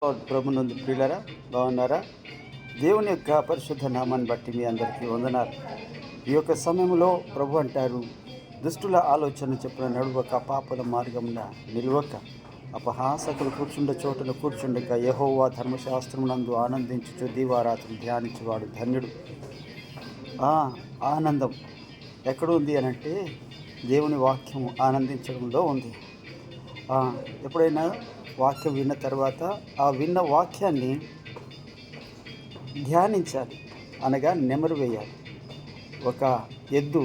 ప్రభునందు ప్రియులరా, బాగున్నారా? దేవుని యొక్క పరిశుద్ధ నామాన్ని బట్టి మీ అందరికీ వందనాలు. ఈ యొక్క సమయంలో ప్రభు అంటారు, దుష్టుల ఆలోచన చెప్పున నడువక, పాపల మార్గమున నిలువక, అపహాసకులు కూర్చుండ చోటున కూర్చుండక, యెహోవా ధర్మశాస్త్రమునందు ఆనందించుచు దీవారాత్రులు ధ్యానించేవాడు ధన్యుడు. ఆనందం ఎక్కడ ఉంది అనంటే దేవుని వాక్యం ఆనందించడంలో ఉంది. ఎప్పుడైనా వాక్యం విన్న తర్వాత ఆ విన్న వాక్యాన్ని ధ్యానించాలి, అనగా నెమరు వేయాలి. ఒక ఎద్దు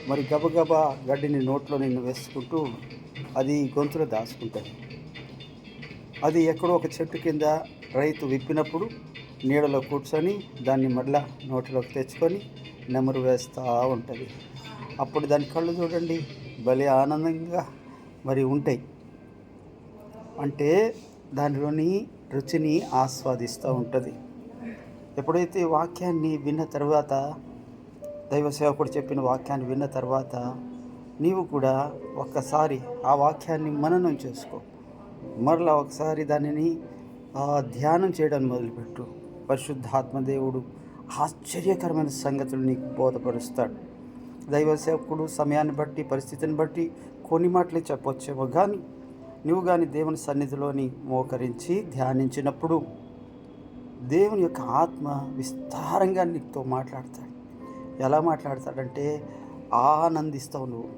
మరి గబగబా గడ్డిని నోట్లో నిన్ను వేసుకుంటూ అది గొంతులో దాచుకుంటుంది. అది ఎక్కడో ఒక చెట్టు కింద రైతు విప్పినప్పుడు నీడలో కూర్చొని దాన్ని మళ్ళా నోటిలోకి తెచ్చుకొని నెమరు వేస్తూ ఉంటుంది. అప్పుడు దాని కళ్ళు చూడండి, భలే ఆనందంగా మరి ఉంటాయి. అంటే దానిలోని రుచిని ఆస్వాదిస్తూ ఉంటుంది. ఎప్పుడైతే వాక్యాన్ని విన్న తర్వాత, దైవ సేవకుడు చెప్పిన వాక్యాన్ని విన్న తర్వాత నీవు కూడా ఒక్కసారి ఆ వాక్యాన్ని మననం చేసుకో. మరలా ఒకసారి దానిని ధ్యానం చేయడం మొదలుపెట్టు. పరిశుద్ధాత్మ దేవుడు ఆశ్చర్యకరమైన సంగతులు నీకు బోధపరుస్తాడు. దైవ సేవకుడు సమయాన్ని బట్టి, పరిస్థితిని బట్టి కొన్ని మాటలే చెప్పొచ్చేమో, కానీ నువ్వు కానీ దేవుని సన్నిధిలోని మోకరించి ధ్యానించినప్పుడు దేవుని యొక్క ఆత్మ విస్తారంగా నీతో మాట్లాడతాడు. ఎలా మాట్లాడతాడంటే, ఆనందిస్తావు నువ్వు.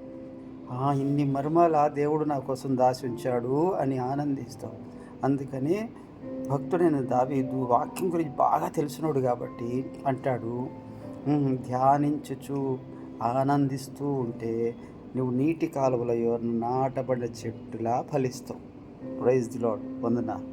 ఇన్ని మర్మాల దేవుడు నా కోసం దాచి ఉంచాడు అని ఆనందిస్తావు. అందుకని భక్తుడైన దావీదు వాక్యం గురించి బాగా తెలిసినోడు కాబట్టి అంటాడు, ధ్యానించుచు ఆనందిస్తూ ఉంటే నువ్వు నీటి కాలువలో నాటబడిన చెట్టులా ఫలిస్తావు. Praise the Lord. వందనాలు.